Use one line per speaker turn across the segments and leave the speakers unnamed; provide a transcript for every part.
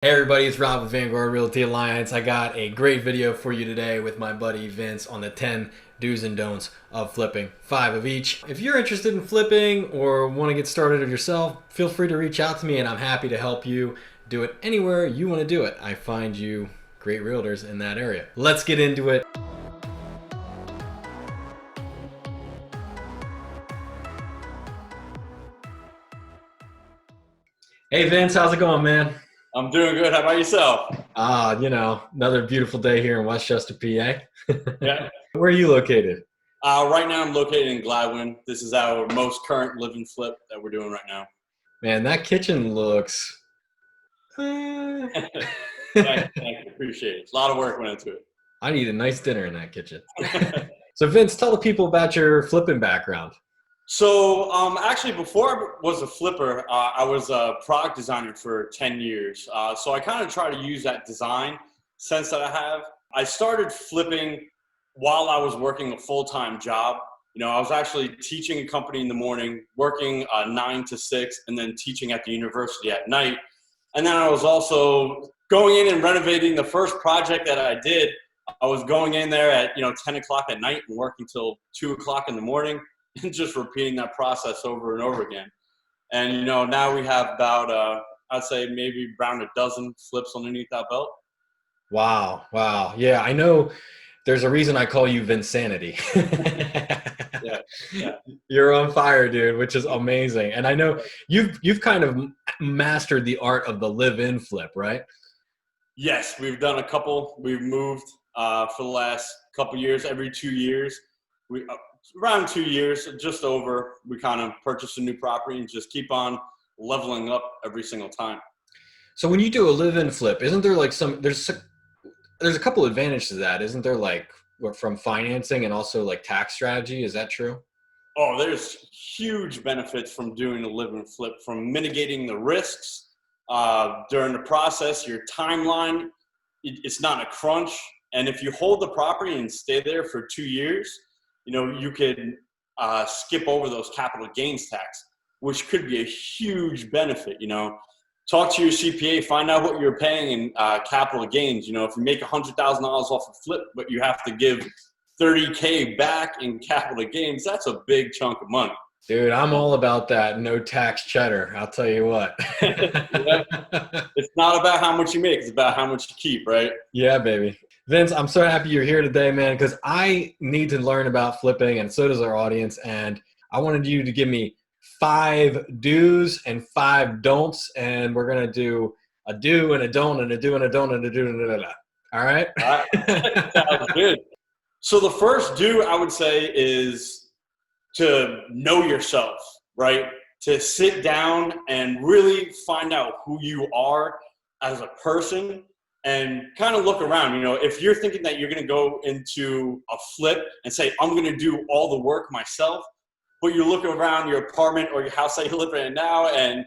Hey everybody, it's Rob with Vanguard Realty Alliance. I got a great video for you today with my buddy Vince on the 10 do's and don'ts of flipping, 5 of each. If you're interested in flipping or want to get started yourself, feel free to reach out to me and I'm happy to help you do it anywhere you want to do it. I find you great realtors in that area. Let's get into it. Hey Vince, how's it going, man?
I'm doing good. How about yourself?
Another beautiful day here in Westchester, PA.
Yeah.
Where are you located?
Right now, I'm located in Gladwin. This is our most current living flip that we're doing right now.
Man, that kitchen looks. eh.
Thank you. Appreciate it. A lot of work went into it.
I need a nice dinner in that kitchen. So, Vince, tell the people about your flipping background.
Actually, before I was a flipper, I was a product designer for 10 years. So I kind of try to use that design sense that I have. I started flipping while I was working a full-time job. I was actually teaching a company in the morning, working 9 to 6, and then teaching at the university at night. And then I was also going in and renovating the first project that I did. I was going in there at 10 o'clock at night and working till 2 o'clock in the morning and just repeating that process over and over again. And now we have about I'd say maybe around a dozen flips underneath that belt.
Wow, wow. Yeah, I know there's a reason I call you Vinsanity.
Yeah, yeah.
You're on fire, dude, which is amazing. And I know you've kind of mastered the art of the live-in flip, right?
Yes, we've done a couple. We've moved for the last couple years. Every 2 years, we around 2 years, just over. We kind of purchase a new property and just keep on leveling up every single time.
So when you do a live-in flip, isn't there like there's a couple advantages to that, isn't there? Like from financing and also like tax strategy. Is that true?
Oh, there's huge benefits from doing a live and flip, from mitigating the risks during the process, your timeline, it's not a crunch. And if you hold the property and stay there for 2 years, you could skip over those capital gains tax, which could be a huge benefit. Talk to your CPA, find out what you're paying in capital gains. If you make $100,000 off a flip, but you have to give 30K back in capital gains, that's a big chunk of money.
Dude, I'm all about that no tax cheddar. I'll tell you what.
Yeah. It's not about how much you make, it's about how much you keep, right?
Yeah, baby. Vince, I'm so happy you're here today, man, because I need to learn about flipping, and so does our audience. And I wanted you to give me 5 do's and 5 don'ts, and we're going to do a do and a don't and a do and a don't and a do and a da. All right?
All right. Sounds good. So the first do I would say is to know yourself, right? To sit down and really find out who you are as a person and kind of look around. If you're thinking that you're going to go into a flip and say, I'm going to do all the work myself, but you're looking around your apartment or your house that you live in now and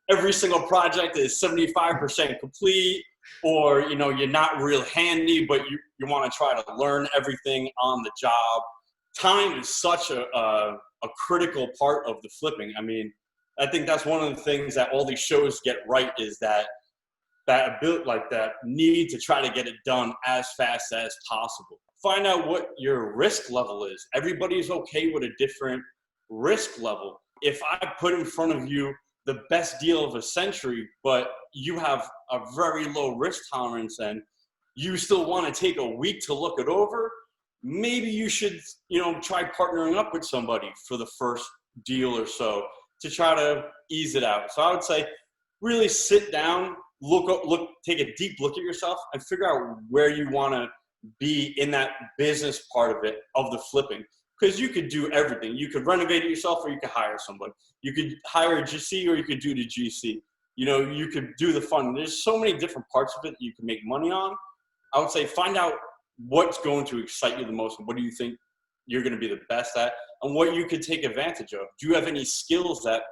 every single project is 75% complete, or you're not real handy, but you want to try to learn everything on the job. Time is such a critical part of the flipping. I mean, I think that's one of the things that all these shows get right, is that ability, like that need to try to get it done as fast as possible. Find out what your risk level is. Everybody's okay with a different risk level. If I put in front of you the best deal of a century, but you have a very low risk tolerance and you still want to take a week to look it over, maybe you should, try partnering up with somebody for the first deal or so to try to ease it out. So I would say really sit down, take a deep look at yourself and figure out where you want to be in that business part of it, of the flipping. Because you could do everything. You could renovate it yourself, or you could hire somebody. You could hire a GC, or you could do the GC. You could do the fund. There's so many different parts of it that you can make money on. I would say find out what's going to excite you the most, and what do you think you're going to be the best at, and what you could take advantage of. Do you have any skills that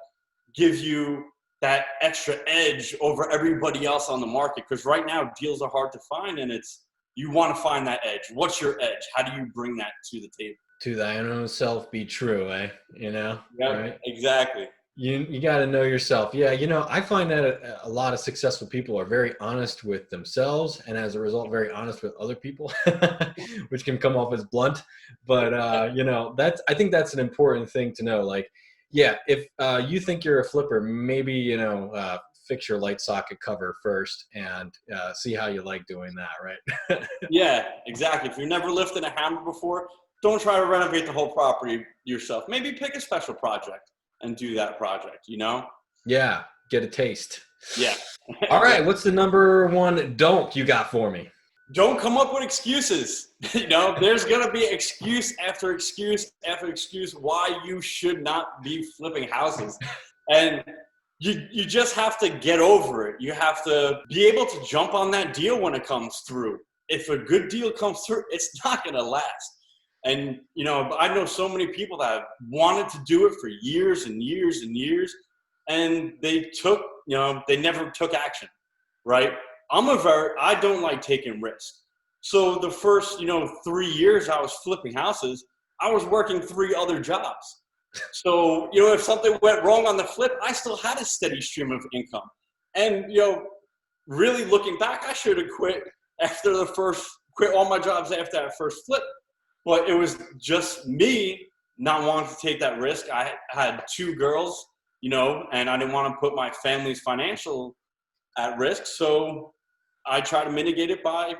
give you that extra edge over everybody else on the market? Because right now deals are hard to find, and you want to find that edge. What's your edge? How do you bring that to the table?
To thine own self be true, eh?
Yeah,
Right?
exactly.
You got to know yourself. Yeah, I find that a lot of successful people are very honest with themselves, and as a result, very honest with other people, which can come off as blunt. But that's I think that's an important thing to know. Like, yeah, if you think you're a flipper, maybe fix your light socket cover first and see how you like doing that, right?
Yeah, exactly. If you've never lifted a hammer before, don't try to renovate the whole property yourself. Maybe pick a special project and do that project, you know?
Yeah, get a taste.
Yeah.
All right,
Exactly.
what's the number one don't you got for me?
Don't come up with excuses. There's going to be excuse after excuse after excuse why you should not be flipping houses. And you just have to get over it. You have to be able to jump on that deal when it comes through. If a good deal comes through, it's not going to last. And, I know so many people that have wanted to do it for years and years and years, and they never took action, right? I don't like taking risks. So the first, 3 years I was flipping houses, I was working 3 other jobs. So, if something went wrong on the flip, I still had a steady stream of income. And, really looking back, I should have quit all my jobs after that first flip. But it was just me not wanting to take that risk. I had 2 girls, and I didn't want to put my family's financial at risk. So I try to mitigate it by,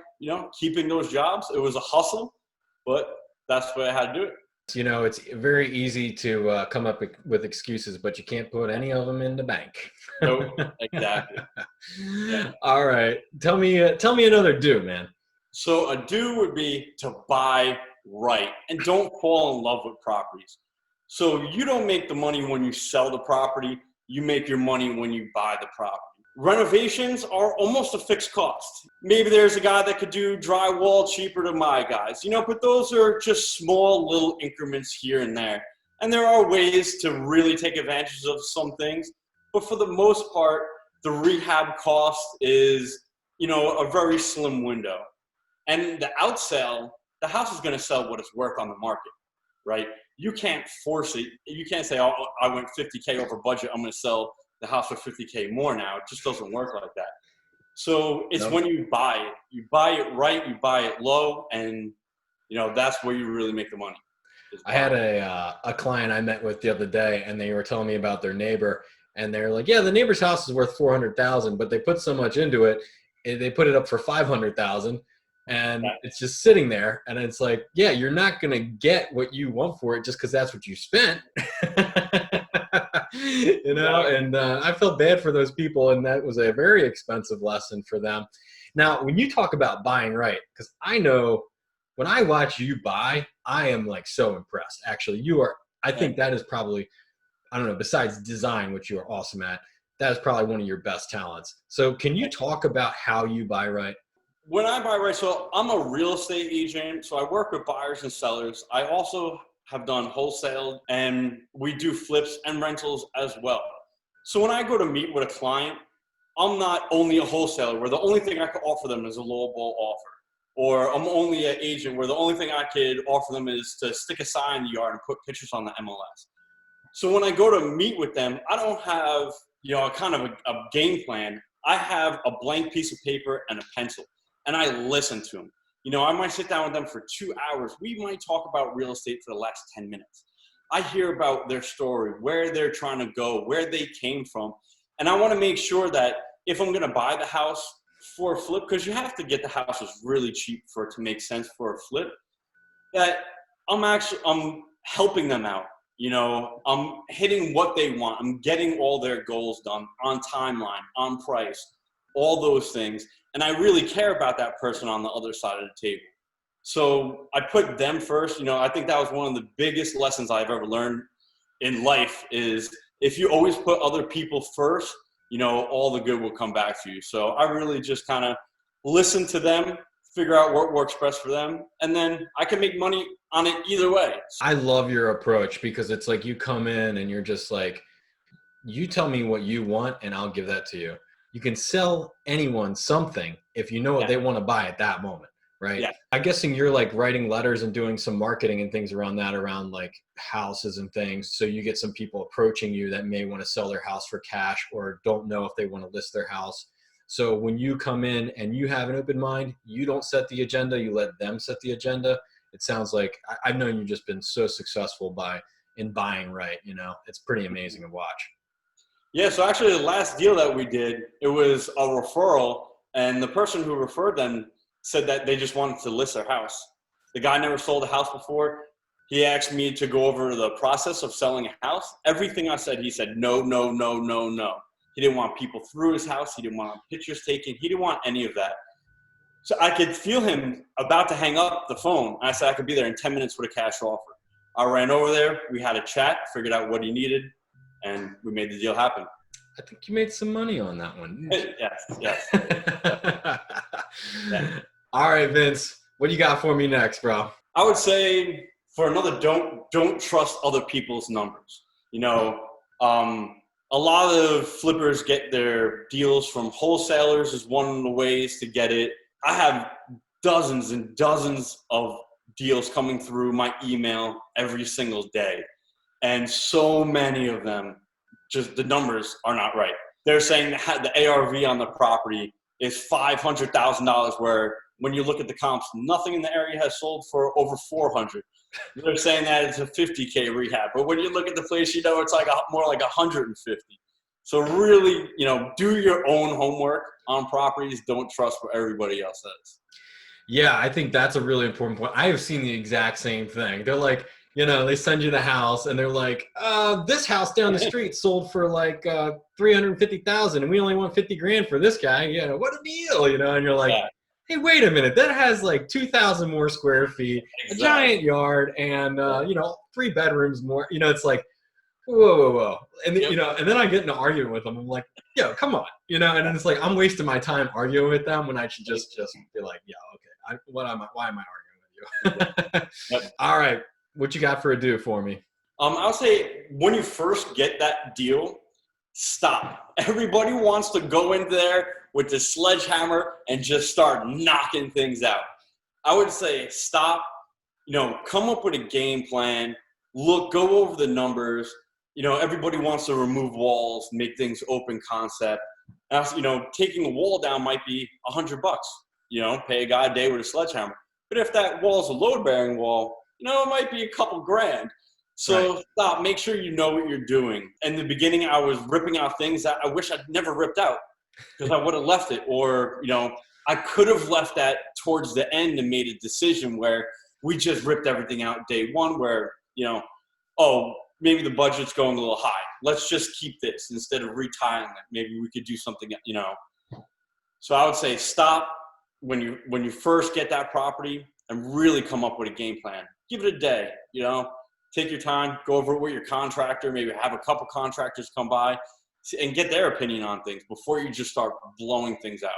keeping those jobs. It was a hustle, but that's the way I had to do it.
It's very easy to come up with excuses, but you can't put any of them in the bank.
Nope, exactly. Yeah.
All right, tell me another do, man.
So a do would be to buy right and don't fall in love with properties. So you don't make the money when you sell the property. You make your money when you buy the property. Renovations are almost a fixed cost. Maybe there's a guy that could do drywall cheaper than my guys, but those are just small little increments here and there. And there are ways to really take advantage of some things. But for the most part, the rehab cost is, a very slim window. And the outsell, the house is going to sell what it's worth on the market, right? You can't force it. You can't say, oh, I went 50K over budget, I'm going to sell the house for 50K more now. It just doesn't work like that. So it's when you buy it. You buy it right, you buy it low, and that's where you really make the money.
I had a client I met with the other day, and they were telling me about their neighbor, and they're like, yeah, the neighbor's house is worth 400,000, but they put so much into it, they put it up for 500,000, and it's just sitting there, and it's like, yeah, you're not gonna get what you want for it just because that's what you spent. And I felt bad for those people, and that was a very expensive lesson for them. Now, when you talk about buying right, because I know when I watch you buy, I am like so impressed. Actually, I think that is probably, I don't know, besides design, which you are awesome at, that is probably one of your best talents. So can you talk about how you buy right?
When I buy right, so I'm a real estate agent, so I work with buyers and sellers. I also have done wholesale, and we do flips and rentals as well. So when I go to meet with a client, I'm not only a wholesaler where the only thing I could offer them is a lowball offer. Or I'm only an agent where the only thing I could offer them is to stick a sign in the yard and put pictures on the MLS. So when I go to meet with them, I don't have, a kind of a game plan. I have a blank piece of paper and a pencil, and I listen to them. I might sit down with them for 2 hours. We might talk about real estate for the last 10 minutes. I hear about their story, where they're trying to go, where they came from. And I want to make sure that if I'm going to buy the house for a flip, because you have to get the houses really cheap for it to make sense for a flip, that I'm helping them out. I'm hitting what they want. I'm getting all their goals done on timeline, on price, all those things. And I really care about that person on the other side of the table. So I put them first. I think that was one of the biggest lessons I've ever learned in life is if you always put other people first, all the good will come back to you. So I really just kind of listen to them, figure out what works best for them, and then I can make money on it either way.
I love your approach because it's like you come in and you're just like, you tell me what you want and I'll give that to you. You can sell anyone something if you know what they want to buy at that moment, right?
Yeah.
I'm guessing you're like writing letters and doing some marketing and things around that, around like houses and things. So you get some people approaching you that may want to sell their house for cash or don't know if they want to list their house. So when you come in and you have an open mind, you don't set the agenda, you let them set the agenda. It sounds like I've known you've just been so successful in buying right. You know, it's pretty amazing to watch.
Yeah, so actually the last deal that we did, it was a referral, and the person who referred them said that they just wanted to list their house. The guy never sold a house before. He asked me to go over the process of selling a house. Everything I said, he said, no, no, no, no, no. He didn't want people through his house. He didn't want pictures taken. He didn't want any of that. So I could feel him about to hang up the phone. I said I could be there in 10 minutes with a cash offer. I ran over there. We had a chat, figured out what he needed, and we made the deal happen.
I think you made some money on that one.
Yes. Yeah.
All right, Vince, what do you got for me next, bro?
I would say for another, don't trust other people's numbers. You know, a lot of flippers get their deals from wholesalers is one of the ways to get it. I have dozens and dozens of deals coming through my email every single day. And so many of them, just the numbers are not right. They're saying the ARV on the property is $500,000, where when you look at the comps, nothing in the area has sold for over 400. They're saying that it's a 50K rehab, but when you look at the place, you know, it's like more like 150. So really, you know, do your own homework on properties. Don't trust what everybody else says.
Yeah, I think that's a really important point. I have seen the exact same thing. They're like, you know, they send you the house and they're like, this house down the street sold for like 350,000 and we only want 50 grand for this guy. You know, what a deal, you know? And you're like, hey, wait a minute, that has like 2,000 more square feet, a giant yard, and you know, 3 bedrooms more. You know, it's like, whoa. And then, you know, and then I get into arguing with them. I'm like, yo, come on, you know. And then it's like I'm wasting my time arguing with them when I should just be like, yeah, okay, why am I arguing with you? All right, what you got for a do for me?
I'll say when you first get that deal, stop. Everybody wants to go in there with the sledgehammer and just start knocking things out. I would say stop, you know, come up with a game plan, go over the numbers. You know, everybody wants to remove walls, make things open concept. You know, taking a wall down might be $100. You know, pay a guy a day with a sledgehammer. But if that wall is a load-bearing wall, you know, it might be a couple grand. So stop, make sure you know what you're doing. In the beginning, I was ripping out things that I wish I'd never ripped out because I would have left it. Or, you know, I could have left that towards the end and made a decision where we just ripped everything out day one where, you know, oh, maybe the budget's going a little high. Let's just keep this instead of retiling it. Maybe we could do something, you know. So I would say stop when you first get that property and really come up with a game plan. Give it a day, you know. Take your time, go over it with your contractor, maybe have a couple contractors come by and get their opinion on things before you just start blowing things out.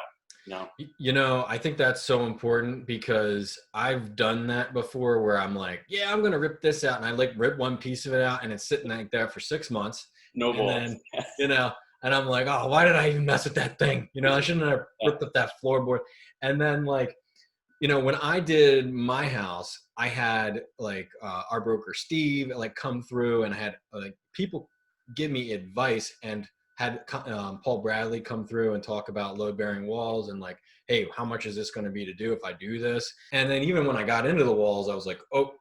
You know, I think that's so important because I've done that before where I'm like, yeah, I'm going to rip this out. And I like rip one piece of it out and it's sitting like there for 6 months.
No balls.
And then, you know, and I'm like, oh, why did I even mess with that thing? You know, I shouldn't have ripped up that floorboard. And then like, you know, when I did my house, I had like our broker Steve like come through and I had like people give me advice and had Paul Bradley come through and talk about load bearing walls and like, hey, how much is this going to be to do if I do this? And then even when I got into the walls, I was like, oh,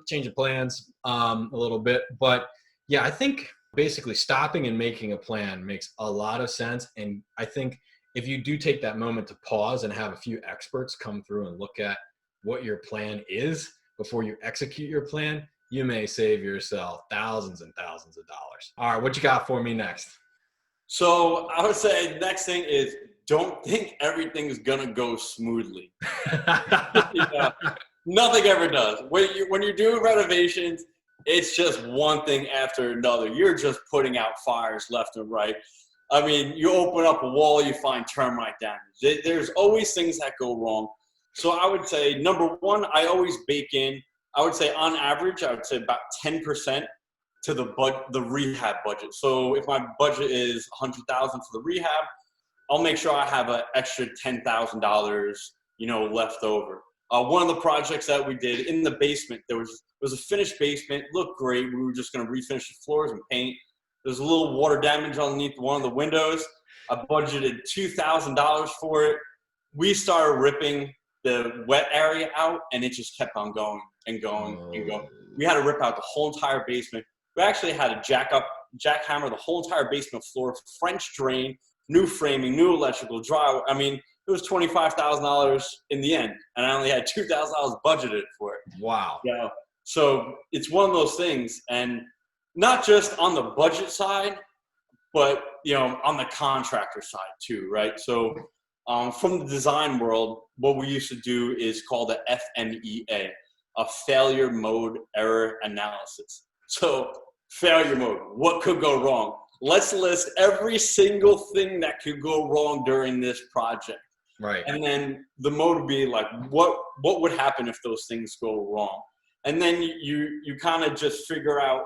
change of plans a little bit. But yeah, I think basically stopping and making a plan makes a lot of sense. And I think if you do take that moment to pause and have a few experts come through and look at what your plan is before you execute your plan, you may save yourself thousands and thousands of dollars. All right, what you got for me next?
So I would say next thing is don't think everything's gonna go smoothly. You know, nothing ever does. When you're doing renovations, it's just one thing after another. You're just putting out fires left and right. I mean, you open up a wall, you find termite damage. There's always things that go wrong. So I would say, number one, I always bake in, I would say on average, I would say about 10% to the rehab budget. So if my budget is $100,000 for the rehab, I'll make sure I have an extra $10,000, you know, left over. One of the projects that we did in the basement, there was a finished basement, looked great. We were just going to refinish the floors and paint. There was a little water damage underneath one of the windows. I budgeted $2,000 for it. We started ripping the wet area out, and it just kept on going and going and going. We had to rip out the whole entire basement. We actually had to jackhammer the whole entire basement floor, French drain, new framing, new electrical, drywall. I mean, it was $25,000 in the end, and I only had $2,000 budgeted for it.
Wow.
Yeah. So it's one of those things, and not just on the budget side, but on the contractor side too, right? So from the design world, what we used to do is called a FMEA, a failure mode error analysis. So failure mode, what could go wrong? Let's list every single thing that could go wrong during this project.
Right.
And then the mode would be like, what would happen if those things go wrong? And then you kind of just figure out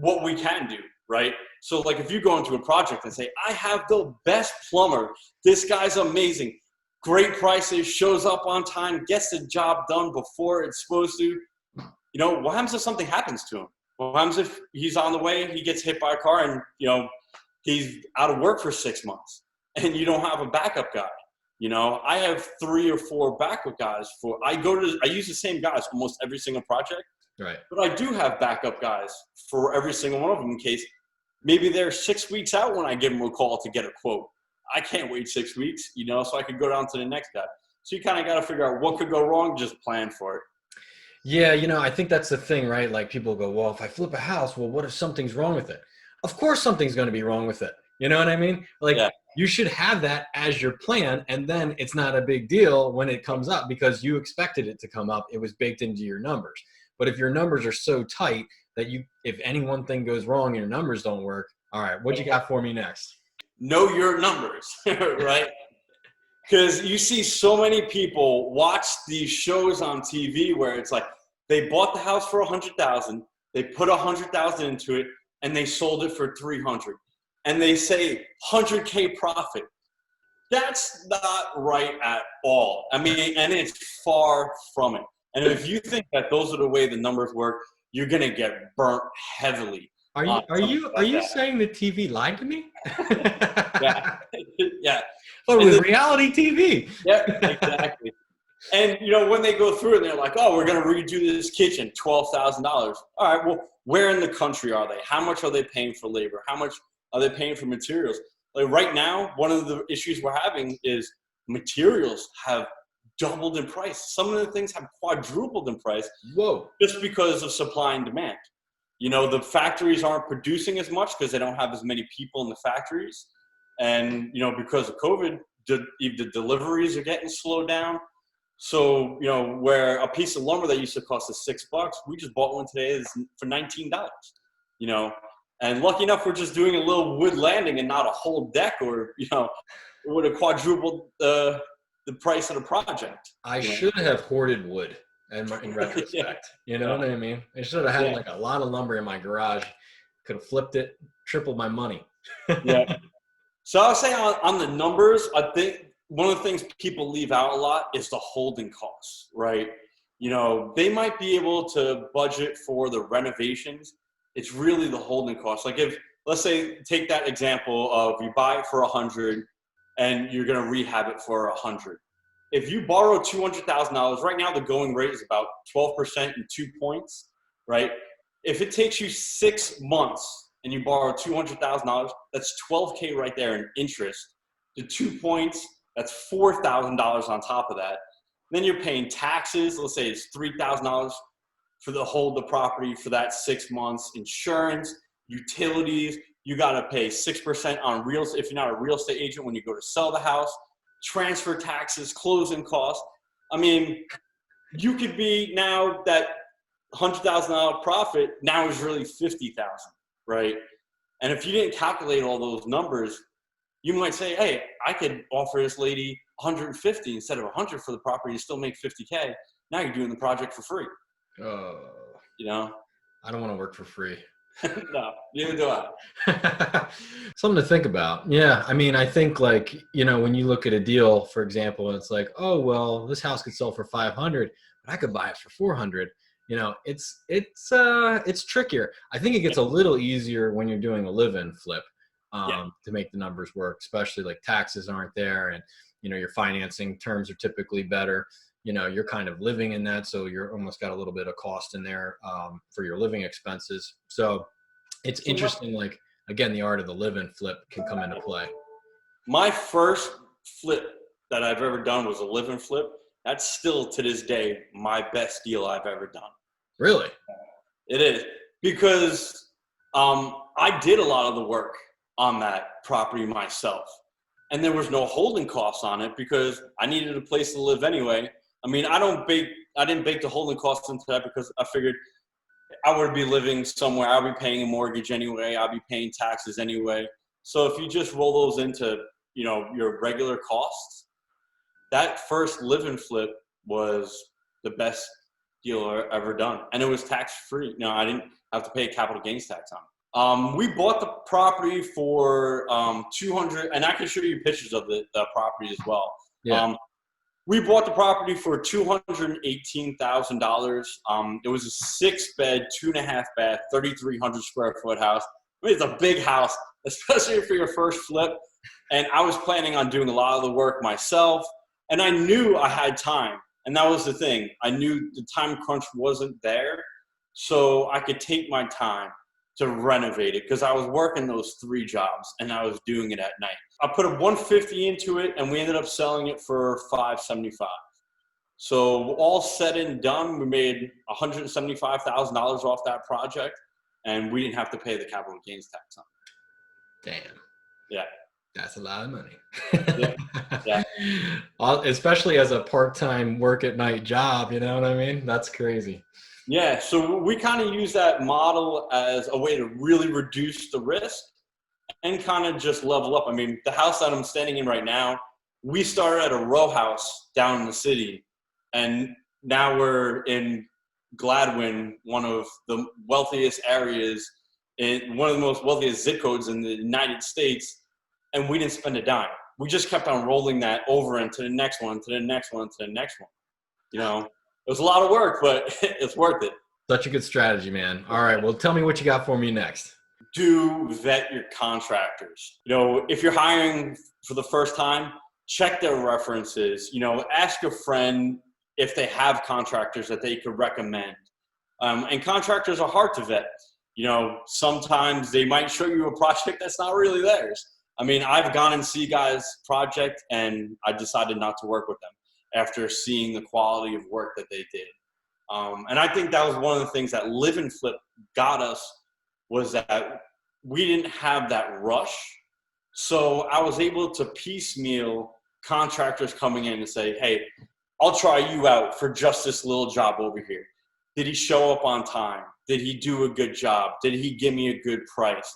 what we can do, right? So like if you go into a project and say, I have the best plumber, this guy's amazing, great prices, shows up on time, gets the job done before it's supposed to, what happens if something happens to him? What happens if he's on the way, he gets hit by a car and, he's out of work for 6 months and you don't have a backup guy? I have 3 or 4 backup guys I use the same guys almost every single project.
Right.
But I do have backup guys for every single one of them in case maybe they're 6 weeks out when I give them a call to get a quote. I can't wait 6 weeks, so I could go down to the next guy. So you kind of got to figure out what could go wrong, just plan for it.
Yeah, I think that's the thing, right? Like people go, well, if I flip a house, well, what if something's wrong with it? Of course something's going to be wrong with it. You know what I mean? Like you should have that as your plan, and then it's not a big deal when it comes up because you expected it to come up. It was baked into your numbers. But if your numbers are so tight that if any one thing goes wrong and your numbers don't work, all right, what you got for me next?
Know your numbers, right? Because you see so many people watch these shows on TV where it's like they bought the house for $100,000, they put $100,000 into it, and they sold it for $300,000, and they say $100K profit. That's not right at all. I mean, and it's far from it. And if you think that those are the way the numbers work, you're gonna get burnt heavily.
Are you saying the TV lied to me?
Yeah.
But with reality TV.
Yeah, exactly. And when they go through it, they're like, "Oh, we're gonna redo this kitchen, $12,000." All right, well, where in the country are they? How much are they paying for labor? How much are they paying for materials? Like right now, one of the issues we're having is materials have doubled in price. Some of the things have quadrupled in price.
Whoa.
Just because of supply and demand. The factories aren't producing as much because they don't have as many people in the factories. And, because of COVID, the deliveries are getting slowed down. So, where a piece of lumber that used to cost us $6, we just bought one today for $19, and lucky enough, we're just doing a little wood landing and not a whole deck or, it would have quadrupled the price of the project.
I should have hoarded wood in retrospect. You know what I mean? I should have had like a lot of lumber in my garage. Could have flipped it, tripled my money.
Yeah. So I'll say on the numbers, I think one of the things people leave out a lot is the holding costs, right? They might be able to budget for the renovations. It's really the holding costs. Like let's say, take that example of you buy it for $100 and you're going to rehab it for $100. If you borrow $200,000, right now the going rate is about 12% and 2 points, right? If it takes you 6 months and you borrow $200,000, that's $12K right there in interest. The 2 points, that's $4,000 on top of that. Then you're paying taxes. Let's say it's $3,000 for the hold the property for that 6 months, insurance, utilities. You got to pay 6% on real estate if you're not a real estate agent when you go to sell the house, transfer taxes, closing costs. I mean, you could be now that $100,000 profit now is really $50,000, right? And if you didn't calculate all those numbers, you might say, hey, I could offer this lady 150 instead of 100 for the property to still make 50K. Now you're doing the project for free.
Oh.
You know?
I don't want to work for free.
No, neither do I.
Something to think about. Yeah. I mean, I think like, when you look at a deal, for example, it's like, oh, well, this house could sell for 500, but I could buy it for 400. It's trickier. I think it gets a little easier when you're doing a live-in flip,
Yeah.
to make the numbers work, especially like taxes aren't there, and, your financing terms are typically better. You're kind of living in that, so you're almost got a little bit of cost in there, for your living expenses. So it's
So
interesting, like, again, the art of the live-in flip can come into play.
my first flip that I've ever done was a live-in flip. That's still to this day my best deal I've ever done.
Really?
It is, because I did a lot of the work on that property myself, and there was no holding costs on it because I needed a place to live anyway. I mean, I didn't bake the holding costs into that because I figured I would be living somewhere. I'll be paying a mortgage anyway. I'll be paying taxes anyway. So if you just roll those into, your regular costs, that first live and flip was the best deal I've ever done. And it was tax free. I didn't have to pay capital gains tax on it. We bought the property for 200, and I can show you pictures of the property as well.
Yeah.
We bought the property for $218,000. It was a 6-bed, 2.5 bath, 3,300 square foot house. I mean, it's a big house, especially for your first flip. And I was planning on doing a lot of the work myself. And I knew I had time. And that was the thing. I knew the time crunch wasn't there. So I could take my time to renovate it because I was working those 3 jobs and I was doing it at night. I put a 150 into it and we ended up selling it for $575. So all said and done, we made $175,000 off that project, and we didn't have to pay the capital gains tax on it.
Damn.
Yeah.
That's a lot of money.
Yeah.
Especially as a part-time work at night job, you know what I mean? That's crazy.
Yeah, so we kind of use that model as a way to really reduce the risk and kind of just level up. I mean, the house that I'm standing in right now, we started at a row house down in the city, and now we're in Gladwin, one of the wealthiest areas, in one of the most wealthiest zip codes in the United States, and we didn't spend a dime. We just kept on rolling that over into the next one, to the next one, to the next one. It was a lot of work, but it's worth it.
Such a good strategy, man. All right, well, tell me what you got for me next.
Do vet your contractors. If you're hiring for the first time, check their references. Ask a friend if they have contractors that they could recommend. And contractors are hard to vet. Sometimes they might show you a project that's not really theirs. I mean, I've gone and see guys' project, and I decided not to work with them after seeing the quality of work that they did. And I think that was one of the things that Live and Flip got us, was that we didn't have that rush. So I was able to piecemeal contractors coming in and say, hey, I'll try you out for just this little job over here. Did he show up on time? Did he do a good job? Did he give me a good price?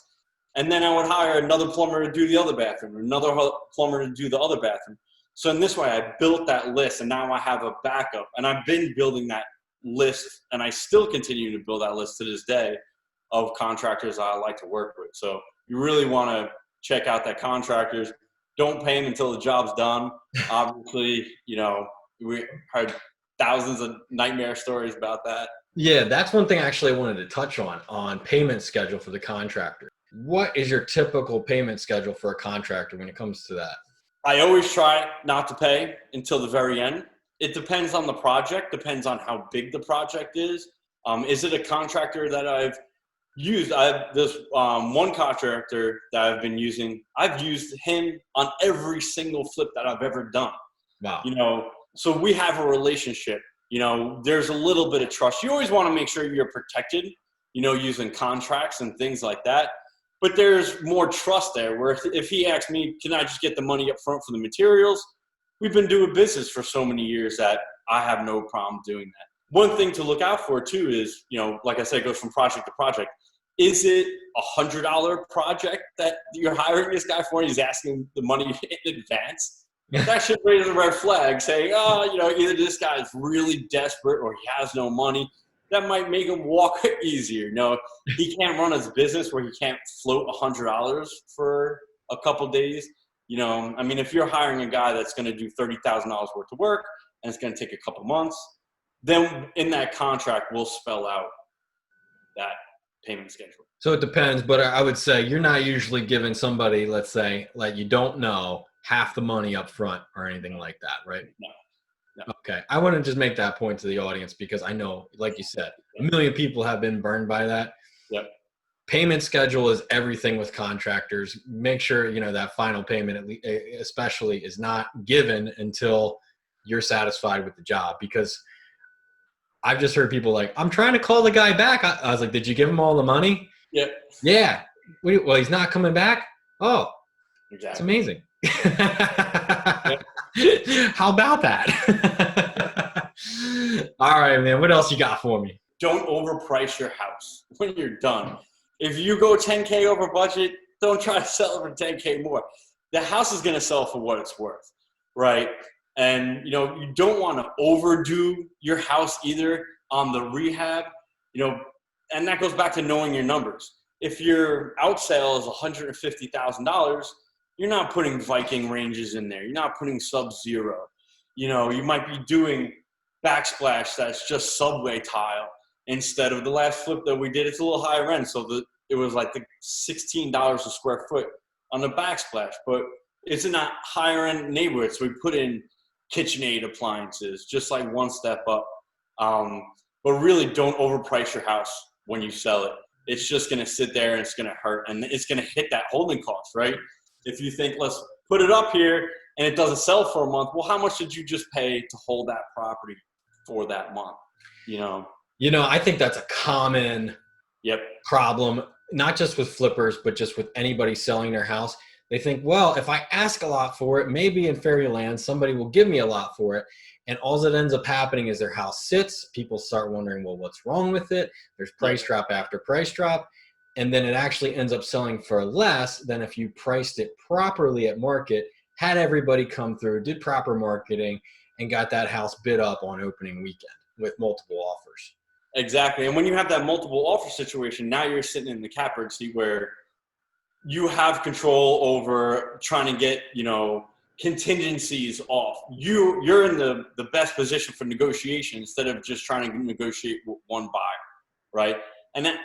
And then I would hire another plumber to do the other bathroom, another plumber to do the other bathroom. So in this way, I built that list, and now I have a backup. And I've been building that list, and I still continue to build that list to this day of contractors I like to work with. So you really want to check out that contractors. Don't pay them until the job's done. Obviously, we heard thousands of nightmare stories about that.
Yeah, that's one thing actually I wanted to touch on payment schedule for the contractor. What is your typical payment schedule for a contractor when it comes to that?
I always try not to pay until the very end. It depends on the project, depends on how big the project is. Is it a contractor that I've used? This one contractor that I've been using, I've used him on every single flip that I've ever done.
Wow.
So we have a relationship. There's a little bit of trust. You always want to make sure you're protected, using contracts and things like that. But there's more trust there, where if he asks me, can I just get the money up front for the materials? We've been doing business for so many years that I have no problem doing that. One thing to look out for too is, like I said, it goes from project to project. Is it $100 project that you're hiring this guy for and he's asking the money in advance? That should raise a red flag saying, either this guy is really desperate or he has no money. that might make him walk easier. He can't run his business where he can't float $100 for a couple days. If you're hiring a guy that's going to do $30,000 worth of work and it's going to take a couple months, then in that contract, we'll spell out that payment schedule.
So it depends, but I would say you're not usually giving somebody, let's say, like you don't know, half the money up front or anything like that, right?
No.
Okay. I want to just make that point to the audience because I know, like you said, a million people have been burned by that.
Yep.
Payment schedule is everything with contractors. Make sure, that final payment especially is not given until you're satisfied with the job, because I've just heard people like, I'm trying to call the guy back. I was like, did you give him all the money?
Yeah.
Yeah. Well, he's not coming back? Oh,
exactly.
It's amazing. How about that? All right, man. What else you got for me?
Don't overprice your house when you're done. If you go 10K over budget, don't try to sell it for 10K more. The house is going to sell for what it's worth, right? And, you don't want to overdo your house either on the rehab, and that goes back to knowing your numbers. If your outsale is $150,000, you're not putting Viking ranges in there. You're not putting Sub-Zero. You might be doing backsplash that's just subway tile instead of the last flip that we did. It's a little higher end, so it was like the $16 a square foot on the backsplash, but it's in a higher end neighborhood, so we put in KitchenAid appliances, just like one step up. But really don't overprice your house when you sell it. It's just going to sit there and it's going to hurt, and it's going to hit that holding cost, right? If you think, let's put it up here and it doesn't sell for a month, well, how much did you just pay to hold that property for that month?
I think that's a common problem, not just with flippers, but just with anybody selling their house. They think, well, if I ask a lot for it, maybe in fairyland, somebody will give me a lot for it. And all that ends up happening is their house sits. People start wondering, well, what's wrong with it? There's price drop after price drop. And then it actually ends up selling for less than if you priced it properly at market, had everybody come through, did proper marketing, and got that house bid up on opening weekend with multiple offers.
Exactly. And when you have that multiple offer situation, now you're sitting in the catbird seat where you have control over trying to get, contingencies off. You're in the best position for negotiation instead of just trying to negotiate with one buyer, right? And then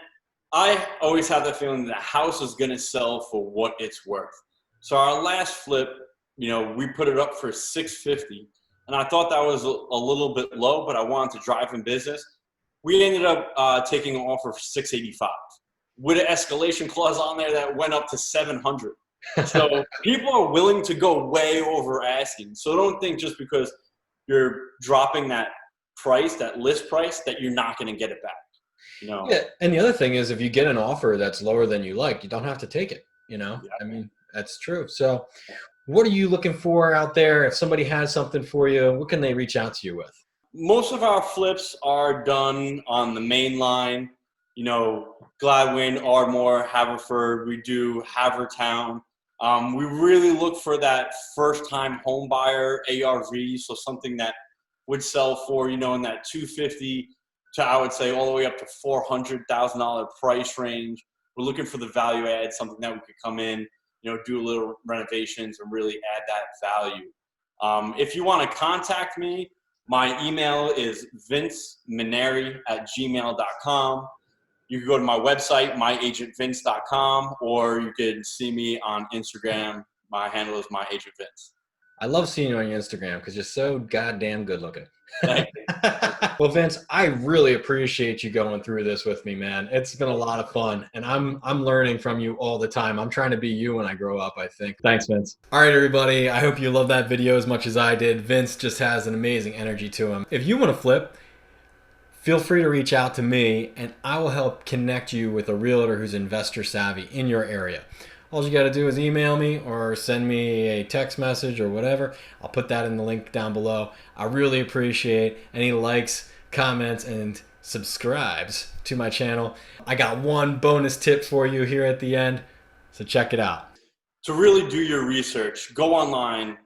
I always have that feeling that the house is going to sell for what it's worth. So our last flip, we put it up for $650, and I thought that was a little bit low, but I wanted to drive in business. We ended up taking an offer for $685 with an escalation clause on there that went up to $700. So people are willing to go way over asking. So don't think just because you're dropping that price, that list price, that you're not going to get it back.
Yeah, and the other thing is, if you get an offer that's lower than you like, you don't have to take it.
Yeah.
That's true. So what are you looking for out there? If somebody has something for you, what can they reach out to you with?
Most of our flips are done on the main line, Gladwin, Ardmore, Haverford. We do Havertown. We really look for that first-time home buyer ARV, so something that would sell for, in that $250,000 to, I would say, all the way up to $400,000 price range. We're looking for the value add, something that we could come in, do a little renovations and really add that value. If you want to contact me, my email is vinceminieri@gmail.com. You can go to my website, myagentvince.com, or you can see me on Instagram. My handle is myagentvince.
I love seeing you on your Instagram because you're so goddamn good looking.
Thank you.
Well, Vince, I really appreciate you going through this with me, man. It's been a lot of fun, and I'm learning from you all the time. I'm trying to be you when I grow up, I think. Thanks, Vince. All right, everybody. I hope you love that video as much as I did. Vince just has an amazing energy to him. If you want to flip, feel free to reach out to me, and I will help connect you with a realtor who's investor savvy in your area. All you got to do is email me or send me a text message or whatever. I'll put that in the link down below. I really appreciate any likes, comments, and subscribes to my channel. I got one bonus tip for you here at the end, so check it out.
To really do your research, go online,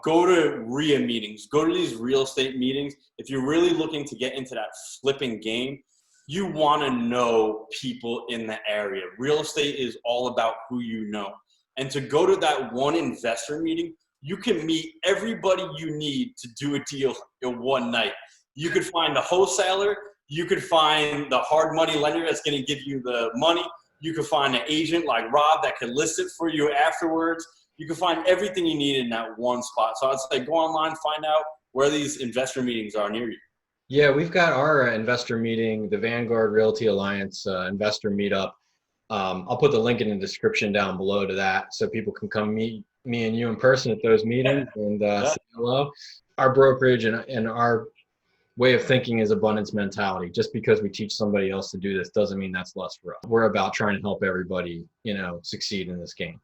go to RIA meetings, go to these real estate meetings. If you're really looking to get into that flipping game, you want to know people in the area. Real estate is all about who you know. And to go to that one investor meeting, you can meet everybody you need to do a deal in one night. You could find the wholesaler, you could find the hard money lender that's going to give you the money, you could find an agent like Rob that could list it for you afterwards. You can find everything you need in that one spot. So I'd say go online, find out where these investor meetings are near you.
Yeah, we've got our investor meeting, the Vanguard Realty Alliance investor meetup. I'll put the link in the description down below to that so people can come meet me and you in person at those meetings and say hello. Our brokerage and our way of thinking is abundance mentality. Just because we teach somebody else to do this doesn't mean that's less for us. We're about trying to help everybody, succeed in this game.